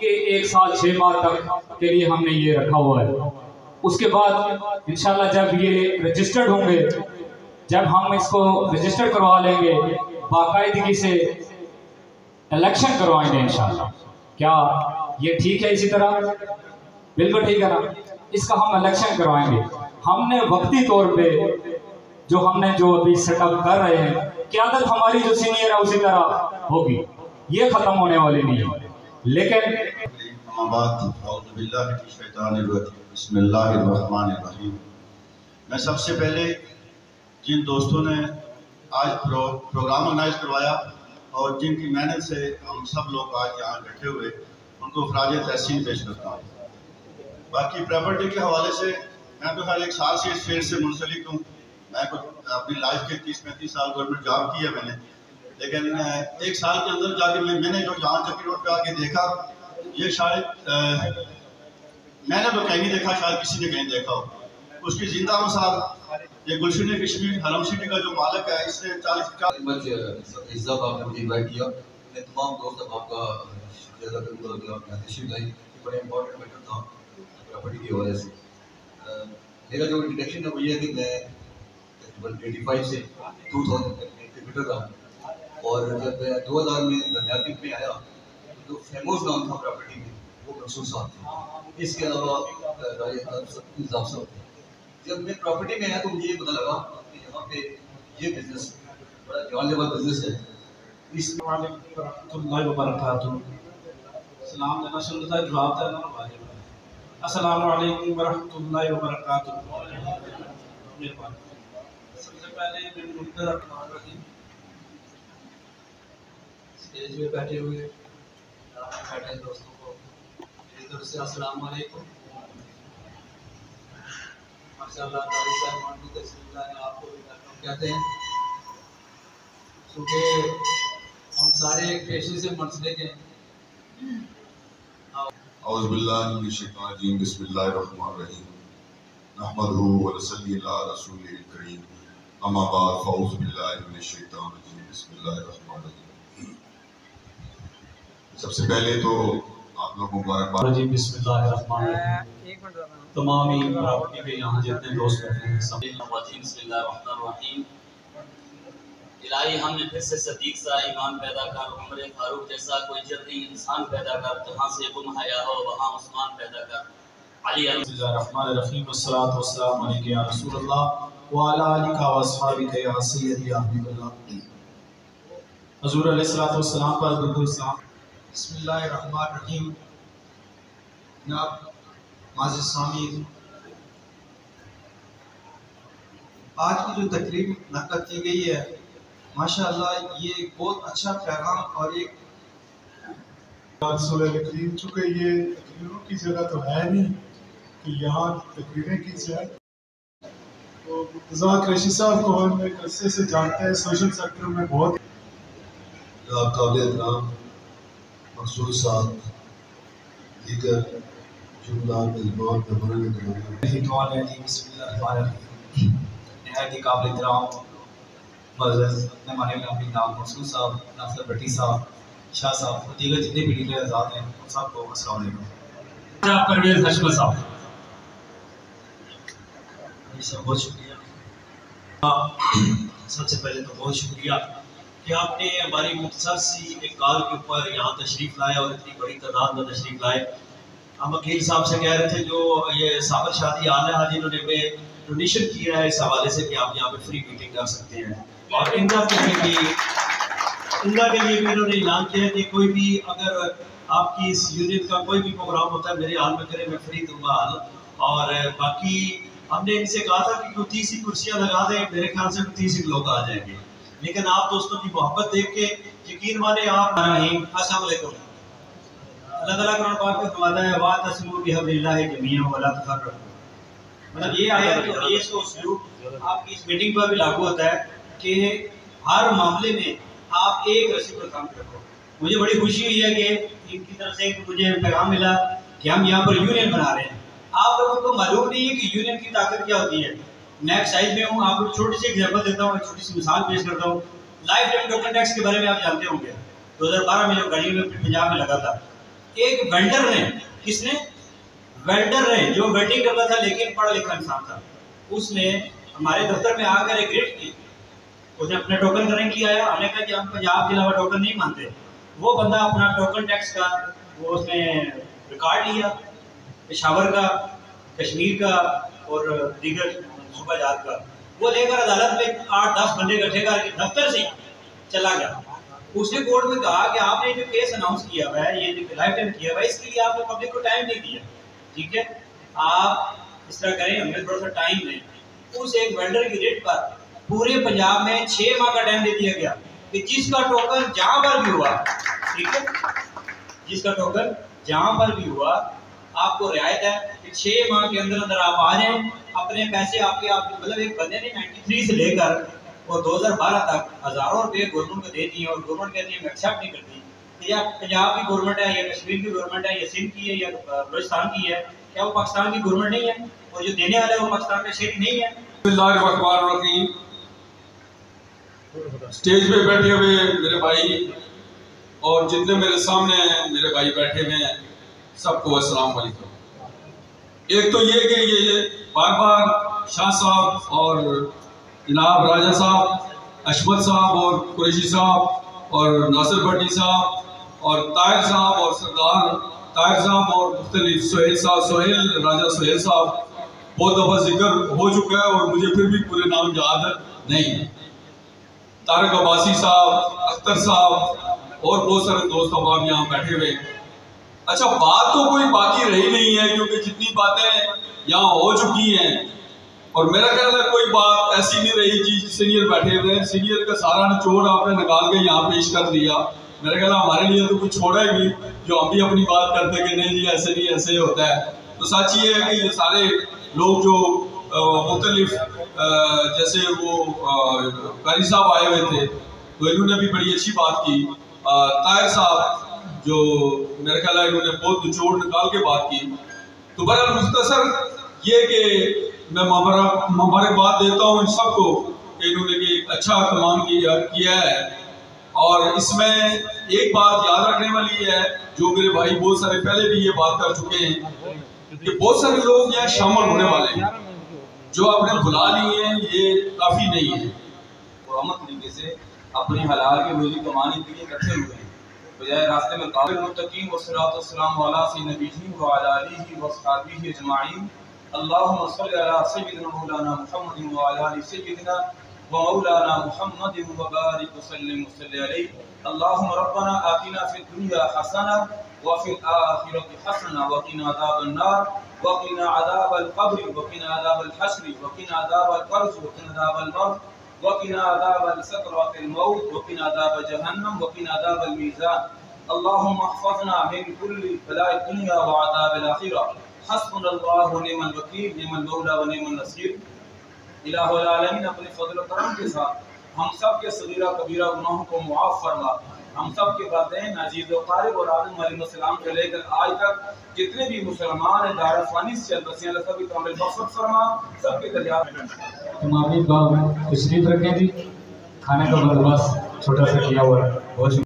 یہ 1 سال 6 ماہ تک کے لیے ہم نے یہ رکھا ہوا ہے۔ اس کے بعد انشاءاللہ جب یہ رجسٹرڈ ہوں گے، جب ہم اس کو رجسٹر کروا لیں گے، باقاعدگی سے الیکشن کروائیں گے انشاءاللہ۔ کیا یہ ٹھیک ہے؟ اسی طرح بالکل ٹھیک ہے نا؟ اس کا ہم الیکشن کروائیں گے۔ ہم نے وقتی طور پہ جو ابھی سیٹ اپ کر رہے ہیں، قیادت ہماری جو سینئر ہے اسی طرح ہوگی، یہ ختم ہونے والی نہیں ہے۔ لیکن بسم اللہ الرحمن الرحیم۔ میں سب سے پہلے جن دوستوں نے آج پروگرام آرگنائز کروایا اور جن کی محنت سے ہم سب لوگ آج یہاں اکٹھے ہوئے، ان کو خراج تحسین پیش کرتا ہوں۔ باقی پراپرٹی کے حوالے سے میں تو خیر 1 سال سے اس فیلڈ سے منسلک ہوں۔ میں اپنی لائف کے 30-35 سال گورنمنٹ جاب کی ہے میں نے، لیکن 1 سال کے اندر جا کے میں نے جو جہاں چکی روڈ پہ آ کے دیکھا، یہ شاید میں نے تو کہیں نہیں دیکھا، شاید کسی نے کہیں دیکھا ہو۔ اس کی زندہ مثال یہ گلشن کشمیر حرم سٹی کا جو مالک ہے، اس نے 40 عزت آپ نے مجھے انوائٹ کیا۔ میں تمام دوست آپ کا شکریہ ادا کروں گا کہ آپ نے تشریف لائی۔ یہ بڑا امپورٹنٹ میٹر تھا پراپرٹی کی وجہ سے۔ میرا جو انٹروڈکشن ہے وہ یہ ہے کہ میں تقریباً 85 سے 2000 تک میں کرکٹر رہا ہوں، اور جب میں 2000 میں درمیان میں آیا تو فیموس نام تھا پراپرٹی میں وہ منصور صاحب تھے، اس کے علاوہ راجہ صاحب تھے۔ جب میں پراپرٹی میں آیا تو مجھے یہ پتہ لگا کہ یہاں پہ یہ بزنس بڑا جان لیوا بزنس ہے۔ السلام علیکم ورحمۃ اللہ وبرکاتہ۔ سلام دینا سنت ہے، جواب دینا واجب ہے۔ السلام علیکم ورحمۃ اللہ وبرکاتہ۔ مہربانی۔ سب سے پہلے میں منکر الرحمن الرحیم اسٹیج پہ بیٹھے ہوئے بیٹھے دوستوں کو میری طرف سے السلام علیکم۔ ماشاءاللہ قاری صاحب مانڈی تحصیل اللہ نے آپ کو ویلکم کہتے ہیں، کیونکہ ہم سارے ایک پیشے سے منسلک ہیں۔ اعوذ باللہ من الشیطان الرجیم، بسم اللہ الرحمن الرحیم، نحمدہ ونصلی علی رسولہ الکریم، اما بعد فاعوذ باللہ من الشیطان الرجیم، بسم اللہ الرحمن الرحیم۔ سب سے پہلے تو آپ لوگوں کو مبارکباد۔ جی بسم اللہ الرحمن الرحیم۔ تمام ہی پراپرٹی کے یہاں جتنے دوست بیٹھے ہیں سب بسم اللہ الرحمن الرحیم۔ الہی ہم نے پھر سے صدیق سا ایمان پیدا کر، عمر فاروق جیسا کوئی جرنی انسان پیدا کر، جہاں سے گم حیا ہو وہاں عثمان پیدا کر۔ علی بسم اللہ الرحمن الرحیم، والصلاۃ والسلام علیک یا رسول اللہ وعلی آلک و اصحابک یا سیدی یا حبیب اللہ۔ حضور علیہ الصلوۃ والسلام پر درود و سلام۔ بسم اللہ الرحمن الرحیم۔ جناب معزز سامعین، آج کی جو تقریب منعقد کی گئی ہے، ماشاءاللہ یہ بہت اچھا پیغام اور ایک رسول کریم، چونکہ یہ تقریروں کی جگہ تو ہے نہیں کہ یہاں تقریریں کی جائے، تو مرتضیٰ قریشی صاحب کو ہم ایک عرصے سے جانتے ہیں، سوشل سیکٹر میں بہت قابل احترام منصور صاحب، دیگر جملہ میزبان مہمانان گرامی، بسم اللہ الرحمن الرحیم۔ نہایت ہی قابل احترام معزز اپنے مانے اپنی نام منصور صاحب، ناصر بھٹی صاحب، شاہ صاحب اور دیگر جتنے بھی ڈیلر آزاد ہیں ان سب کو السلام علیکم۔ پرویز حشمت صاحب۔ بہت شکریہ۔ سب سے پہلے تو بہت شکریہ کہ آپ نے ہماری مختصر سی ایک کال کے اوپر یہاں تشریف لائے اور اتنی بڑی تعداد میں تشریف لائے۔ ہم وکیل صاحب سے کہہ رہے تھے جو یہ صابر شادی آل ہے، آج انہوں نے ہمیں ڈونیشن کیا ہے اس حوالے سے کہ آپ یہاں پہ فری میٹنگ کر سکتے ہیں، اور عمرہ کے لیے بھی انہوں نے اعلان کیا ہے کہ کوئی بھی اگر آپ کی اس یونٹ کا کوئی بھی پروگرام ہوتا ہے میرے حال میں کرے، میں فری دوں گا حال۔ اور باقی ہم نے ان سے کہا تھا کہ کوئی 30 کرسیاں لگا دیں، میرے خیال سے 30 لوگ آ جائیں گے، لیکن آپ دوستوں کی محبت دیکھ کے یقین مانے آپ رحیم۔ السلام علیکم۔ اللہ تعالیٰ قرآن پاک میں فرماتا ہے وَاعْتَصِمُوا بِحَبْلِ اللَّهِ جَمِيعًا وَلَا تَفَرَّقُوا۔ مطلب یہ آیت اور یہ اسلوب آپ کی اس میٹنگ پر بھی لاگو ہوتا ہے کہ ہر معاملے میں آپ ایک رسی پر کام کرو۔ مجھے بڑی خوشی ہوئی ہے کہ ان کی طرف سے مجھے پیغام ملا کہ ہم یہاں پر یونین بنا رہے ہیں۔ آپ لوگوں کو معلوم نہیں ہے کہ یونین کی طاقت کیا ہوتی ہے۔ میں ایک سائز میں ہوں، آپ کو چھوٹی سی ایگزامپل دیتا ہوں، ایک چھوٹی سی مثال پیش کرتا ہوں۔ لائف ٹائم ٹوکن ٹیکس کے بارے میں آپ جانتے ہوں گے، 2012 میں جب گاڑیوں میں پنجاب میں لگا تھا، ایک ویلڈر نے، کس نے؟ ویلڈر نے، جو ویلڈنگ کرتا تھا لیکن پڑھا لکھا انسان تھا، اس نے ہمارے دفتر میں آ کر ایک ریٹ کی، اس نے اپنے ٹوکن کرنے کے لیے آیا، ہم نے کہا کہ ہم پنجاب کے علاوہ ٹوکن نہیں مانتے. وہ بندہ اپنا ٹوکن ٹیکس کا وہ اس نے ریکارڈ لیا، پشاور کا، کشمیر کا اور دیگر صوبہ جات کا، وہ لے کر عدالت میں 8-10 بندے اکٹھے کر کے دفتر سے چلا گیا. اس نے کورٹ میں کہا کہ آپ نے جو کیس اناؤنس کیا ہوا ہے، یہ جو لائف ٹائم کیا ہوا ہے، اس کے لیے آپ نے پبلک کو ٹائم نہیں دیا. ٹھیک ہے، آپ اس طرح کریں، ہمیں تھوڑا سا ٹائم دیں. اس ایک ویلڈر کی ریٹ پر پورے پنجاب میں 6 ماہ کا ٹائم دے دیا گیا کہ جس کا ٹوکن جہاں پر بھی ہوا، ٹھیک ہے، جس کا ٹوکن جہاں پر بھی ہوا، آپ کو رعایت ہے کہ 6 ماہ کے اندر اندر آپ آ جائیں، اپنے پیسے آپ کے مطلب ایک بندے نے 93 سے لے کر اور 2012 تک ہزاروں روپے گورنمنٹ کو دے دیے، اور گورنمنٹ کہتی ہے میں ایکسیپٹ نہیں کرتی. یا پنجاب کی گورنمنٹ ہے، یا کشمیر کی گورنمنٹ ہے، یا سندھ کی ہے، یا بلوچستان کی ہے، کیا وہ پاکستان کی گورنمنٹ نہیں ہے؟ اور جو دینے والے وہ پاکستان کا شہری نہیں ہے؟ بسم اللہ الرحمن الرحیم. اسٹیج پہ بیٹھے ہوئے میرے بھائی اور جتنے میرے سامنے ہیں میرے بھائی بیٹھے ہوئے ہیں، سب کو السلام علیکم. ایک تو یہ کہ یہ بار بار شاہ صاحب اور جناب راجہ صاحب، اشمت صاحب اور قریشی صاحب اور ناصر بھٹی صاحب اور طاہر صاحب اور سردار طاہر صاحب اور مختلف سہیل صاحب، سہیل راجہ سہیل صاحب بہت دفعہ ذکر ہو چکا ہے اور مجھے پھر بھی پورے نام یاد نہیں. طارق عباسی صاحب، اختر صاحب اور بہت سارے دوست احباب یہاں بیٹھے ہوئے. اچھا، بات تو کوئی باقی رہی نہیں ہے کیونکہ جتنی باتیں یہاں ہو چکی ہیں، اور میرا خیال ہے کوئی بات ایسی نہیں رہی جی سینئر بیٹھے ہوئے ہیں، سینئر کا سارا نچوڑ آپ نے نکال کے یہاں پیش کر دیا. میرا خیال ہے ہمارے لیے تو کچھ چھوڑا ہی نہیں جو ہم بھی اپنی بات کرتے کہ نہیں جی ایسے نہیں، ایسے ہوتا ہے. تو سچ یہ ہے کہ یہ سارے لوگ جو مختلف جیسے وہ قاری صاحب آئے ہوئے تھے تو انہوں نے بھی بڑی اچھی بات کی. طاہر صاحب جو میرا خیال ہے انہوں نے بہت نچوڑ نکال کے بات کی. تو بہرحال مختصر یہ کہ میں مبارکباد دیتا ہوں ان سب کو کہ انہوں نے ایک اچھا کام کیا ہے. اور اس میں ایک بات یاد رکھنے والی ہے جو میرے بھائی بہت سارے پہلے بھی یہ بات کر چکے ہیں کہ بہت سارے لوگ یہاں شامل ہونے والے ہیں، جو آپ نے بلا لیے ہیں یہ کافی نہیں ہے. پرامن طریقے سے اپنی حلال کی روزی کمانے کے لیے اکٹھے ہوئے ہیں، بجائے راستے میں قابل متقین والصلاۃ والسلام علی سیدنا وعلی آلہ واصحابہ اجمعین. اللہم صلی علی سیدنا مولانا محمد وعلی آل سیدنا ومولانا محمد وبارک وسلم وصلی علیہ. اللہم ربنا آتنا فی الدنیا حسنہ وفی الآخرۃ حسنہ وقنا عذاب النار وقنا عذاب القبر وقنا عذاب الحشر وقنا عذاب القرض وقنا عذاب الموت وقنا عذاب سکرات الموت وقنا عذاب جہنم وقنا عذاب المیزان. اللہم احفظنا من کل بلاء الدنیا وعذاب الآخرہ. حسبنا اللہ ونعم الوکیل، نعم المولا ونعم النصیر. الہ العالمین اپنے فضل و کرم کے ساتھ ہم سب کے صغیرہ کبیرہ گناہوں کو معاف فرما. ہم سب کے والدین عزیز و قارب اور عالم علیہ السلام سے لے کر آج تک جتنے بھی مسلمان ہیں دار فانی سے بسیاں سبھی کامل مغفرت فرما. سب کے درجات امامی باغ میں تشریف رکھیں جی. کھانے کا بندوبست چھوٹا سا کیا ہوا ہے. بہت